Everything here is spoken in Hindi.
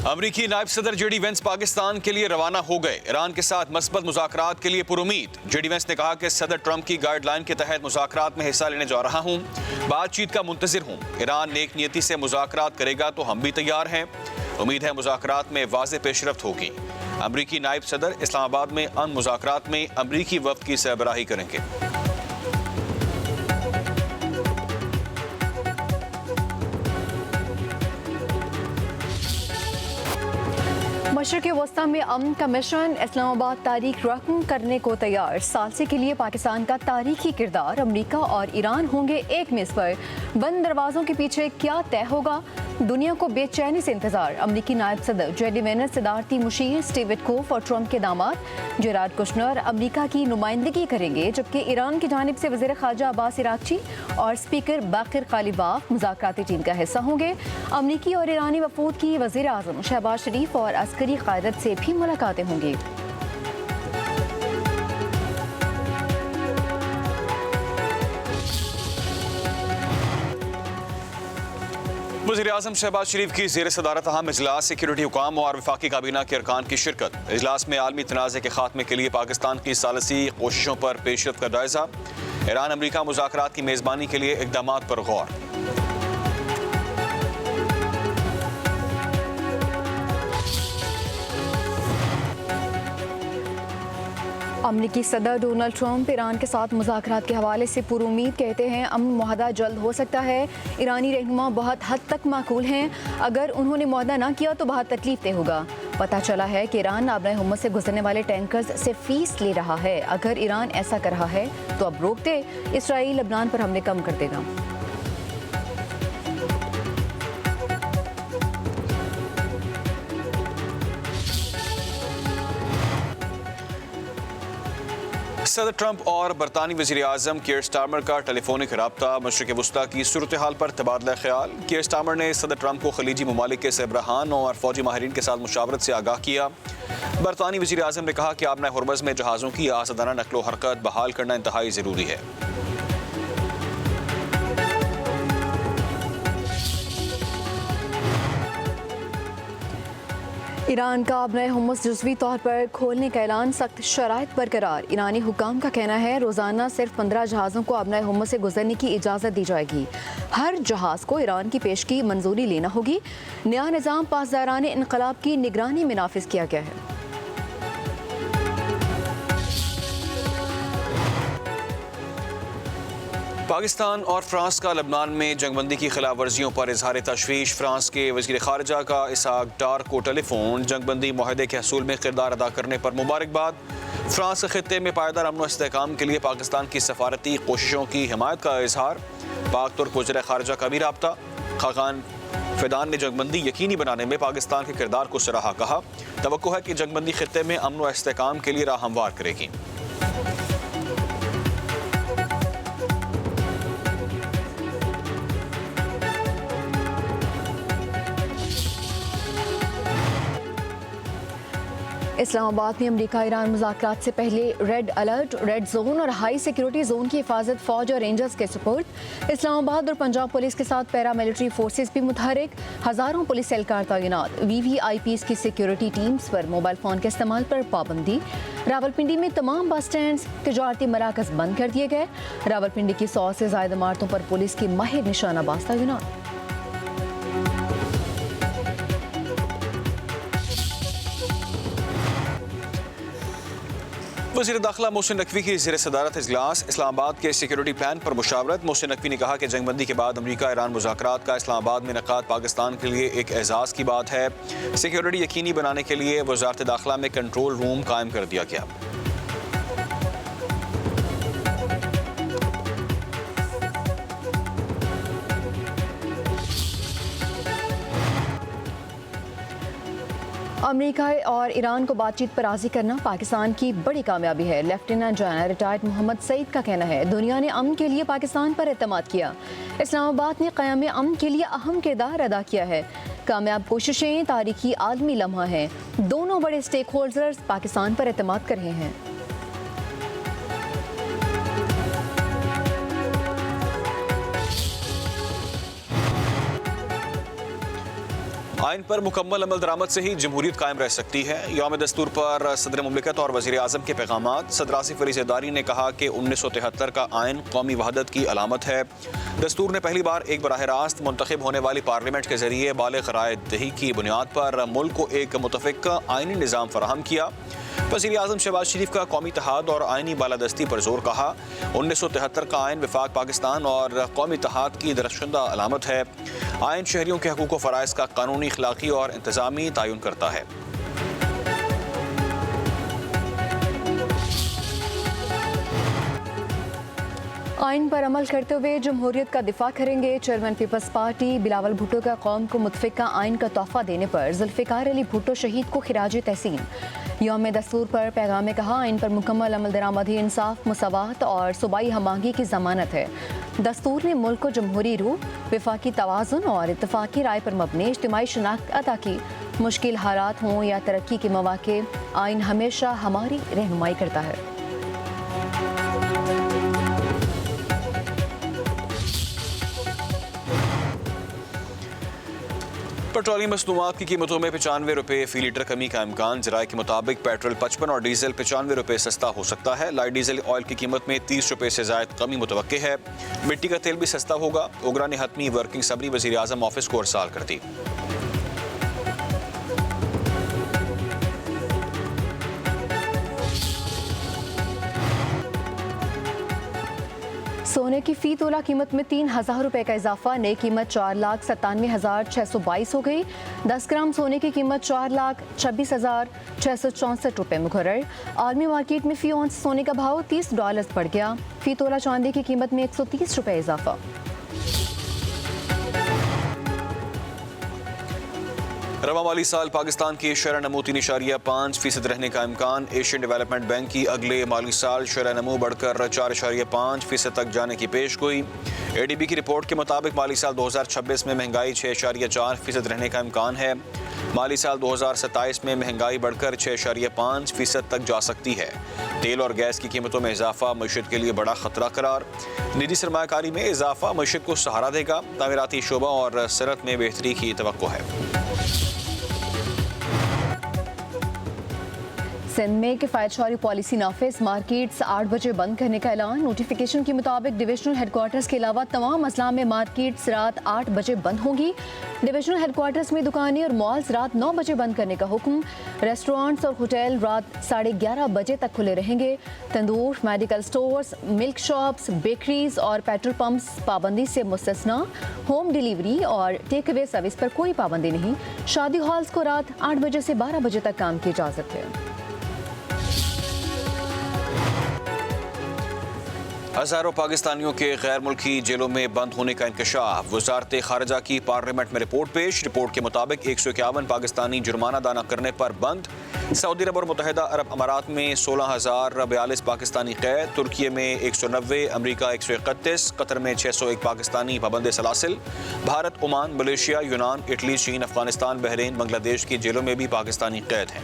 अमरीकी नायब सदर जेडी वेंस पाकिस्तान के लिए रवाना हो गए। ईरान के साथ मस्बत मुज़ाकरात के लिए पुरुमीद। जेडी वेंस ने कहा कि सदर ट्रंप की गाइडलाइन के तहत मुज़ाकरात में हिस्सा लेने जा रहा हूँ, बातचीत का मुंतज़िर हूँ। ईरान नेक नियति से मुज़ाकरात करेगा तो हम भी तैयार हैं। उम्मीद है मुज़ाकरात में वाज़ेह पेशरफ्त होगी। अमरीकी नायब सदर इस्लामाबाद में अमन मुज़ाकरात में अमरीकी वफ़द की सरबराही करेंगे। मशरिक़ वस्ता में अमन का मिशन, इस्लामाबाद तारीख रकम करने को तैयार। सालसे के लिए पाकिस्तान का तारीखी किरदार। अमरीका और ईरान होंगे एक मेज़ पर। बंद दरवाज़ों के पीछे क्या तय होगा, दुनिया को बेचैनी से इंतजार। अमरीकी नायब सदर जेडी वेंस, सदारती मुशीर स्टीव विटकोफ और ट्रंप के दामाद जेराड कुशनर अमरीका की नुमाइंदगी करेंगे, जबकि ईरान की जानिब से वज़ीर ख़ारजा अब्बास अराग़ची और स्पीकर बाक़िर क़ालिबाफ़ मुज़ाकराती टीम का हिस्सा होंगे। अमरीकी और ईरानी वफ़ूद की वज़ीर आज़म शहबाज शरीफ और अस्करी क़यादत से भी मुलाकातें होंगी। वज़ीर-ए-आज़म शहबाज शरीफ की ज़ेर सदारत अहम इजलास, सिक्योरिटी हुकाम और वफाकी काबीना के अरकान की शिरकत। इजलास में आलमी तनाज़े के खात्मे के लिए पाकिस्तान की सालसी कोशिशों पर पेशरफ्त का जायज़ा। ईरान अमरीका मुज़ाकरात की मेज़बानी के लिए इक़दामात पर गौर। अमरीकी सदर डोनाल्ड ट्रंप ईरान के साथ मुज़ाकरात के हवाले से पुरुमीद, कहते हैं अमन मुआहदा जल्द हो सकता है। ईरानी रहनुमा बहुत हद तक माकूल हैं, अगर उन्होंने मुआहदा ना किया तो बहुत तकलीफ दे होगा। पता चला है कि ईरान नाबरा हुम्मस से गुजरने वाले टैंकर्स से फीस ले रहा है। अगर ईरान ऐसा कर रहा है तो अब रोक दे। इसराइल लबनान पर हमले कम कर देगा। सदर ट्रंप और बरतानी वज़ीर-ए-आज़म कीर स्टारमर का टेलीफोनिक रब्ता। मशरिक़ वस्ता की सूरत हाल पर तबादला ख्याल। कीर स्टारमर ने सदर ट्रंप को खलीजी ममालिक के सरबराहान और फौजी माहिरीन के साथ मुशावरत से आगाह किया। बरतानी वज़ीर-ए-आज़म ने कहा कि आबना हुर्मुज़ में जहाज़ों की आसादाना नकलो हरकत बहाल करना इंतहाई ज़रूरी है। ईरान का आबना हुर्मुज़ जुज़वी तौर पर खोलने का ऐलान, सख्त शराइत बरकरार। ईरानी हुकाम का कहना है रोज़ाना सिर्फ 15 जहाज़ों को आबना हुर्मुज़ से गुजरने की इजाज़त दी जाएगी। हर जहाज़ को ईरान की पेशगी मंजूरी लेना होगी। नया निज़ाम पासदाराने इनकलाब की निगरानी में नाफिज किया गया है। पाकिस्तान और फ्रांस का लबनान में जंगबंदी की खिलाफ वर्जियों पर इजहार तशवीश। फ्रांस के वज़ीर ख़ारजा का इसहाक डार को टेलीफोन। जंगबंदी माहदे के हसूल में किरदार अदा करने पर मुबारकबाद। फ्रांस के खित्ते में पायदार अमन व इस्तेहकाम के लिए पाकिस्तान की सफारती कोशिशों की हिमायत का इजहार। पाक तुर्क वज़ीर ख़ारजा का भी राब्ता। खाकान फ़ैदान ने जंगबंदी यकीनी बनाने में पाकिस्तान के किरदार को सराहा। कहा तवक्को है कि जंगबंदी खित्ते में अमन व इस्तेहकाम के लिए राह हमवार करेगी। इस्लामाबाद में अमरीका ईरान मुज़ाकरात से पहले रेड अलर्ट, रेड जोन और हाई सिक्योरिटी जोन की हिफाजत फौज और रेंजर्स के सपोर्ट। इस्लामाबाद और पंजाब पुलिस के साथ पैरा मिलिट्री फोर्सेस भी मुतहरिक। हज़ारों पुलिस एहलकार तैनात। VVIPs की सिक्योरिटी टीम्स पर मोबाइल फ़ोन के इस्तेमाल पर पाबंदी। रावलपिंडी में तमाम बस स्टैंड, तिजारती मराकज़ बंद कर दिए गए। रावलपिंडी की 100 से ज़ायद इमारतों पर पुलिस की माहिर निशानाबाज तैनात। वज़ीर दाखिला मोहसिन नकवी की ज़ेर सदारत इजलास। इस्लामाबाद के सिक्योरिटी प्लान पर मुशावरत। मोहसिन नकवी ने कहा कि जंगबंदी के बाद अमरीका ईरान मुज़ाकरात का इस्लामाबाद में इनेकाद पाकिस्तान के लिए एक एजाज़ की बात है। सिक्योरिटी यकीनी बनाने के लिए वज़ारत दाखिला में कंट्रोल रूम कायम कर दिया गया। अमेरिका और ईरान को बातचीत पर राज़ी करना पाकिस्तान की बड़ी कामयाबी है। Lieutenant general retired Mohammad Saeed का कहना है दुनिया ने अमन के लिए पाकिस्तान पर एतमाद किया। इस्लामाबाद ने क़याम अमन के लिए अहम किरदार अदा किया है। कामयाब कोशिशें तारीखी आलमी लम्हा हैं। दोनों बड़े स्टेक होल्डर्स पाकिस्तान पर एतमाद कर रहे हैं। आइन पर मुकम्मल अमल दरामद से ही जमहूरियत कायम रह सकती है। यौम दस्तूर पर सदर मुमलिकत और वज़ीर आज़म के पैगामात। सदर आसिफ अली ज़रदारी ने कहा कि 1973 का आइन कौमी वहदत की अलामत है। दस्तूर ने पहली बार एक बराह रास्त मुंतखब होने वाली पार्लियामेंट के जरिए बालिग़ राय दही की बुनियाद पर मुल्क को एक मुतफ़िक आइनी निज़ाम फराहम किया। वज़ीर आज़म शहबाज शरीफ का कौमी इत्तेहाद और आइनी बालादस्ती पर जोर कहा। 1973 का आइन वफाक पाकिस्तान और कौमी इत्तेहाद की दरअसशुदा अलामत है। आइन शहरियों के हकूक़ व फ़राइज़ का कानूनी, अखलाक़ी और इंतज़ामी तयन करता है। आइन पर अमल करते हुए जमहूरियत का दिफा करेंगे। Chairman Peoples Party Bilawal Bhutto का कौम को मुतफ़िका आइन का तोहफा देने पर जुल्फ़िकार अली भुट्टो शहीद को खिराज तहसीन। यौम दस्तूर पर पैगाम में कहा, आइन पर मुकम्मल अमल दरामद ही इंसाफ, मुसावात और सूबाई हमांगी की ज़मानत है। दस्तूर ने मुल्क को जमहूरी रूह, वफाकी तवाज़ुन और इत्तफ़ाक़ी राय पर मबनी इज्तिमाई शनाख्त अता की। मुश्किल हालात हों या तरक्की के मौक़े, आइन हमेशा हमारी रहनुमाई करता है। पेट्रोलियम मसनूआत की कीमतों में 95 रुपये फी लीटर कमी का इम्कान। ज़राए के मुताबिक पेट्रोल 55 और डीजल 95 रुपये सस्ता हो सकता है। लाइट डीजल ऑयल की कीमत में 30 रुपये से ज़ायद कमी मुतवक्के है। मिट्टी का तेल भी सस्ता होगा। ओगरा ने हतमी वर्किंग समरी वज़ीर आज़म ऑफिस को अरसाल कर दी। सोने की फ़ी तोला कीमत में 3,000 रुपये का इजाफा। नई कीमत 4,97,622 हो गई। 10 ग्राम सोने की कीमत 4,26,664 रुपये मुकर्रर। आलमी मार्केट में फ़ी औंस सोने का भाव $30 बढ़ गया। फ़ी तोला चांदी की कीमत में 130 रुपये इजाफा। रवा माली साल पाकिस्तान की शरह नमू 3.5% रहने का इम्कान। एशियन डेवलपमेंट बैंक की अगले माली साल शरह नमू बढ़कर 4.5% तक जाने की पेशगोई। ADB की रिपोर्ट के मुताबिक माली साल 2026 में महंगाई 6.4% रहने का इम्कान है। माली साल 2027 में महंगाई बढ़कर 6.5% तक जा सकती है। तेल और गैस की कीमतों में इजाफा मईशत के लिए बड़ा खतरा करार। निजी सरमायाकारी में इजाफा मईशत को सहारा देगा। तामीराती शोबा और सनत में बेहतरी की तवक्को है। सिंध में किफ़ायतशारी पॉलिसी नाफिज। मार्केट्स 8 बजे बंद करने का ऐलान। नोटिफिकेशन के मुताबिक डिविजनल हेडक्वार्टर्स के अलावा तमाम अजला में मार्केट्स रात 8 बजे बंद होंगी। डिविजनल हेडक्वार्टर्स में दुकानें और मॉल्स रात 9 बजे बंद करने का हुक्म। रेस्टोरेंट्स और होटल रात 11:30 बजे तक खुले रहेंगे। तंदूर, medical stores, milk shops, bakeries और पेट्रोल पंप्स पाबंदी से मुस्तस्ना। होम डिलीवरी और टेक अवे सर्विस पर कोई पाबंदी नहीं। शादी हॉल्स को रात 8 बजे से 12 बजे तक काम की इजाज़त है। हज़ारों पाकिस्तानियों के गैर मुल्की जेलों में बंद होने का इंकशाफ। वज़ारत खारजा की पार्लियामेंट में रिपोर्ट पेश। रिपोर्ट के मुताबिक 151 पाकिस्तानी जुर्माना अदा करने पर बंद। सऊदी अरब और मुत्तहिदा अरब अमारात में 16,042 पाकिस्तानी कैद। तुर्की में 190, अमरीका 131, कतर में 601 पाकिस्तानी पाबंद सलासिल। भारत, ओमान, मलेशिया, यूनान, इटली, चीन, अफगानिस्तान, बहरीन, बांग्लादेश की जेलों में भी पाकिस्तानी कैद हैं।